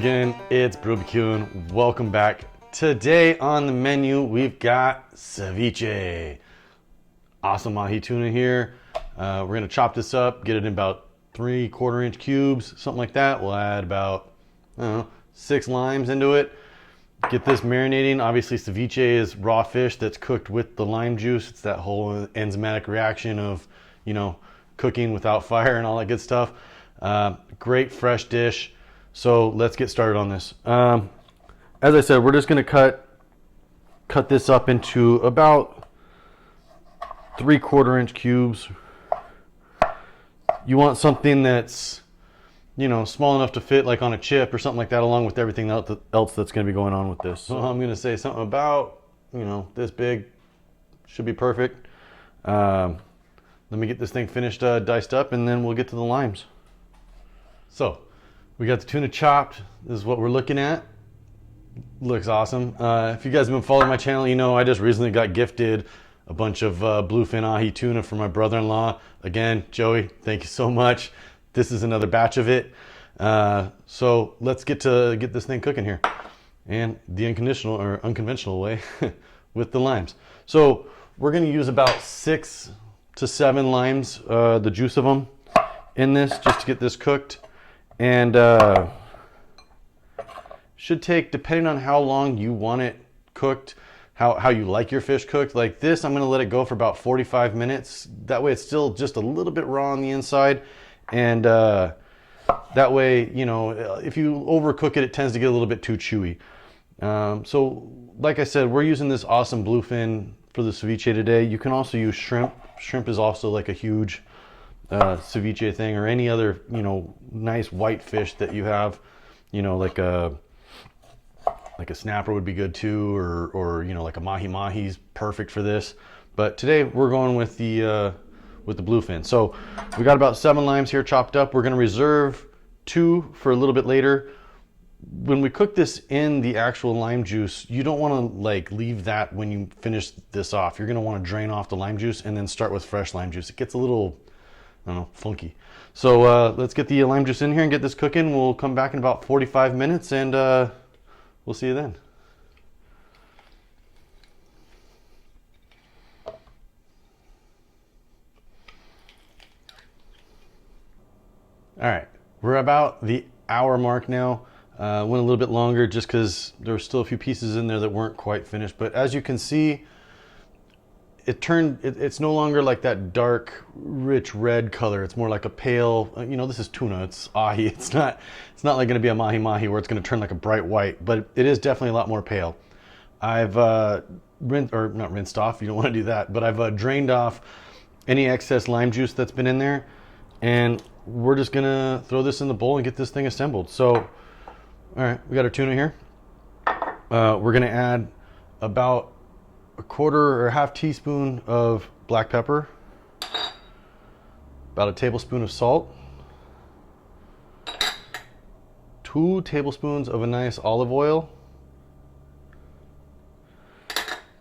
again, it's BrewBQ'n. Welcome back. Today on the menu, we've got ceviche. Awesome mahi tuna here. We're gonna chop this up, get it in about 3/4 inch cubes, something like that. We'll add about, I don't know, 6 limes into it. Get this marinating. Obviously, ceviche is raw fish that's cooked with the lime juice. It's that whole enzymatic reaction of, you know, cooking without fire and all that good stuff. Great fresh dish. So let's get started on this. As I said, we're just going to cut this up into about 3/4 inch cubes. You want something that's, you know, small enough to fit like on a chip or something like that, along with everything else that's going to be going on with this. So I'm going to say something about, you know, this big should be perfect. Let me get this thing finished, diced up, and then we'll get to the limes. So we got the tuna chopped. This is what we're looking at. Looks awesome. If you guys have been following my channel, you know I just recently got gifted a bunch of bluefin ahi tuna from my brother-in-law. Again, Joey, thank you so much. This is another batch of it. So let's get this thing cooking here. And the unconventional way with the limes. So we're gonna use about 6 to 7 limes, the juice of them in this, just to get this cooked. And should take, depending on how long you want it cooked, how you like your fish cooked. Like this, I'm gonna let it go for about 45 minutes. That way it's still just a little bit raw on the inside. And that way, you know, if you overcook it, it tends to get a little bit too chewy. So like I said, we're using this awesome bluefin for the ceviche today. You can also use shrimp. Shrimp is also like a huge ceviche thing, or any other, you know, nice white fish that you have, you know, like a snapper would be good too, or you know, like a mahi's perfect for this. But today we're going with the bluefin. So we got about 7 limes here chopped up. We're going to reserve 2 for a little bit later. When we cook this in the actual lime juice, you don't want to like leave that when you finish this off. You're going to want to drain off the lime juice and then start with fresh lime juice. It gets a little, I don't know, funky. So let's get the lime juice in here and get this cooking. We'll come back in about 45 minutes and we'll see you then. All right, we're about the hour mark now. Went a little bit longer just because there were still a few pieces in there that weren't quite finished. But as you can see, it's no longer like that dark, rich red color. It's more like a pale, you know, this is tuna, it's ahi. It's not like gonna be a mahi where it's gonna turn like a bright white, but it is definitely a lot more pale. I've not rinsed off, you don't wanna do that, but I've drained off any excess lime juice that's been in there. And we're just gonna throw this in the bowl and get this thing assembled. So, all right, we got our tuna here. We're gonna add about 1/4 or 1/2 teaspoon of black pepper, about 1 tablespoon of salt, 2 tablespoons of a nice olive oil.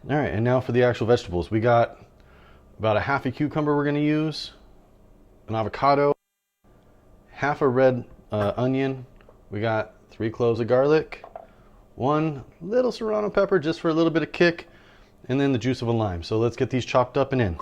All right, and now for the actual vegetables. We got about 1/2 cucumber we're gonna use, an avocado, 1/2 red onion. We got 3 cloves of garlic, 1 little serrano pepper just for a little bit of kick, and then the juice of a lime. So let's get these chopped up and in.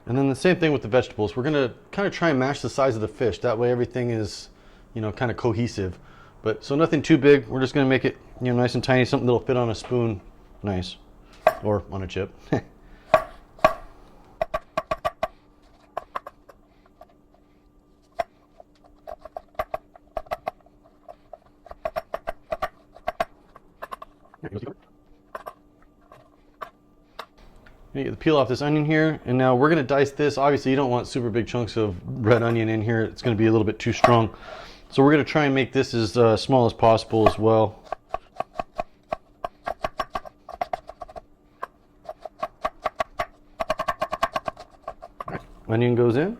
And then the same thing with the vegetables. We're gonna kind of try and match the size of the fish. That way everything is, you know, kind of cohesive. But so nothing too big. We're just gonna make it, you know, nice and tiny, something that'll fit on a spoon, nice, or on a chip. You get the peel off this onion here, and now we're gonna dice this. Obviously you don't want super big chunks of red onion in here. It's gonna be a little bit too strong. So we're gonna try and make this as small as possible as well. Onion goes in.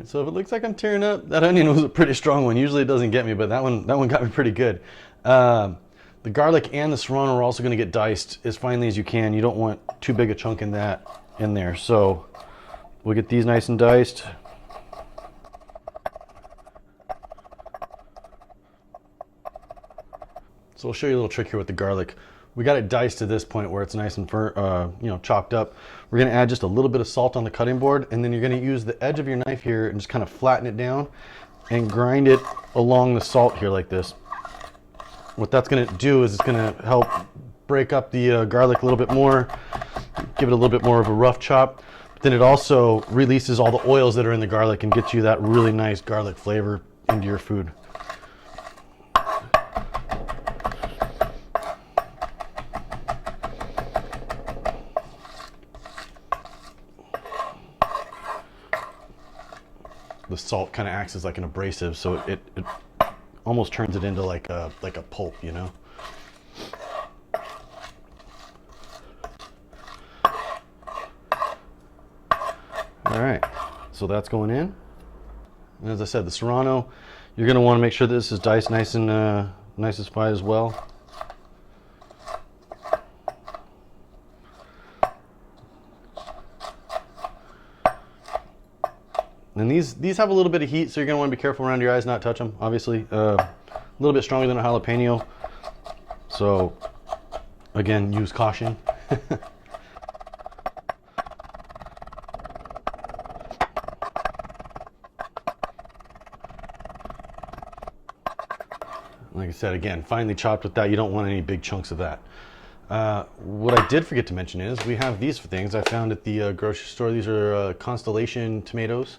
right, so if it looks like I'm tearing up, that onion was a pretty strong one. Usually it doesn't get me, but that one got me pretty good. The garlic and the serrano are also going to get diced as finely as you can. You don't want too big a chunk in there. So we'll get these nice and diced. So I'll show you a little trick here with the garlic. We got it diced to this point where it's nice and chopped up. We're going to add just a little bit of salt on the cutting board, and then you're going to use the edge of your knife here and just kind of flatten it down and grind it along the salt here like this. What that's going to do is it's going to help break up the garlic a little bit more, give it a little bit more of a rough chop. But then it also releases all the oils that are in the garlic and gets you that really nice garlic flavor into your food. The salt kind of acts as like an abrasive, so it almost turns it into like a pulp, you know. All right, so that's going in. And as I said, the serrano, you're going to want to make sure that this is diced nice and nice and fine as well. And these have a little bit of heat, so you're going to want to be careful around your eyes, not touch them, obviously. A little bit stronger than a jalapeno. So, again, use caution. Like I said, again, finely chopped with that. You don't want any big chunks of that. What I did forget to mention is we have these things I found at the grocery store. These are Constellation tomatoes.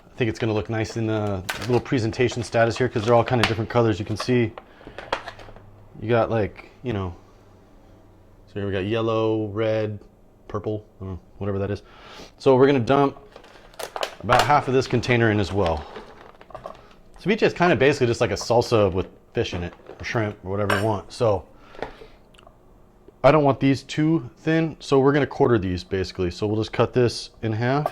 I think it's going to look nice in a little presentation status here because they're all kind of different colors. You can see you got like, you know, so here we got yellow, red, purple, whatever that is. So we're going to dump about half of this container in as well. Ceviche is kind of basically just like a salsa with fish in it, or shrimp, or whatever you want. So I don't want these too thin, so we're going to quarter these basically. So we'll just cut this in half.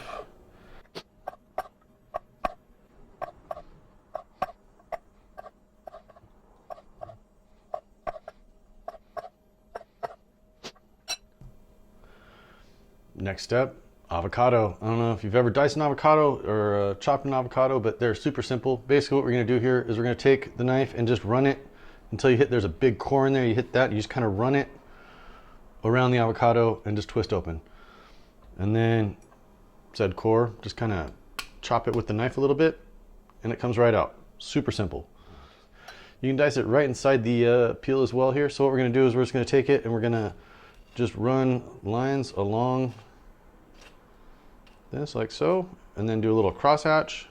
Next step, avocado. I don't know if you've ever diced an avocado or chopped an avocado, but they're super simple. Basically what we're going to do here is we're going to take the knife and just run it until you hit, there's a big core in there. You hit that, you just kind of run it around the avocado and just twist open. And then said core, just kind of chop it with the knife a little bit and it comes right out. Super simple. You can dice it right inside the peel as well here. So what we're going to do is we're just going to take it and we're going to just run lines along this like so, and then do a little crosshatch.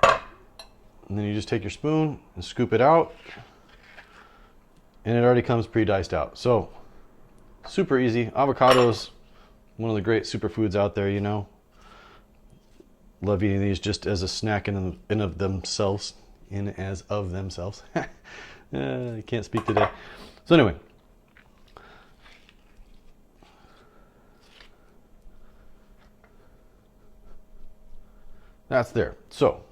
And then you just take your spoon and scoop it out, and it already comes pre-diced out. So super easy. Avocados, one of the great superfoods out there, you know. Love eating these just as a snack in of themselves. I can't speak today. So anyway, that's there. So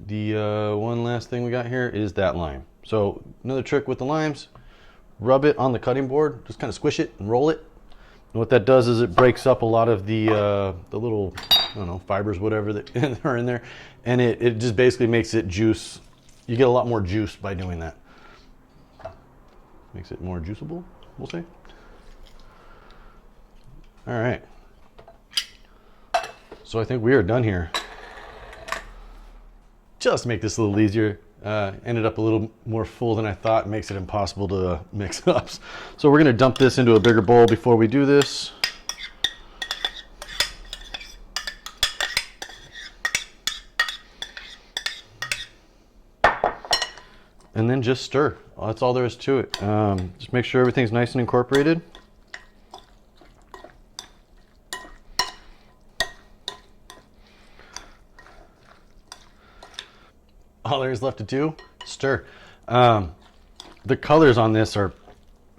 the one last thing we got here is that lime. So another trick with the limes, rub it on the cutting board, just kind of squish it and roll it. And what that does is it breaks up a lot of the little, I don't know, fibers, whatever that are in there, and it just basically makes it juice. You get a lot more juice by doing that. Makes it more juiceable, we'll say. All right. So I think we are done here. Just to make this a little easier, ended up a little more full than I thought. It makes it impossible to mix up. So we're gonna dump this into a bigger bowl before we do this. And then just stir. That's all there is to it. Just make sure everything's nice and incorporated. All there is left to do, stir. The colors on this are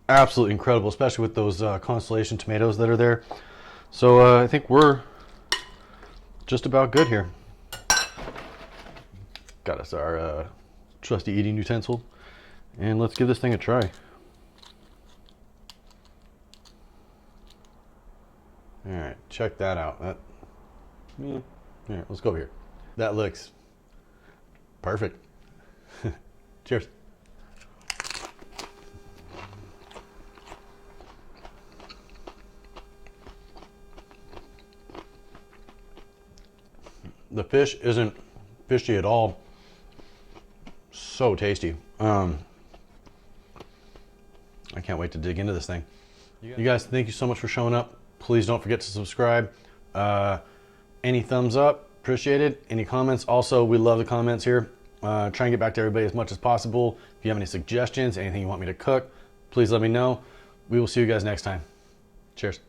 absolutely incredible, especially with those Constellation tomatoes that are there. So I think we're just about good here. Got us our trusty eating utensil, and let's give this thing a try. All right, check that out. All right, let's go here. That looks perfect. Cheers. The fish isn't fishy at all. So tasty. I can't wait to dig into this thing. You guys, thank you so much for showing up. Please don't forget to subscribe. Any thumbs up, appreciated. Any comments, also, we love the comments here. Try and get back to everybody as much as possible. If you have any suggestions, anything you want me to cook, please let me know. We will see you guys next time. Cheers.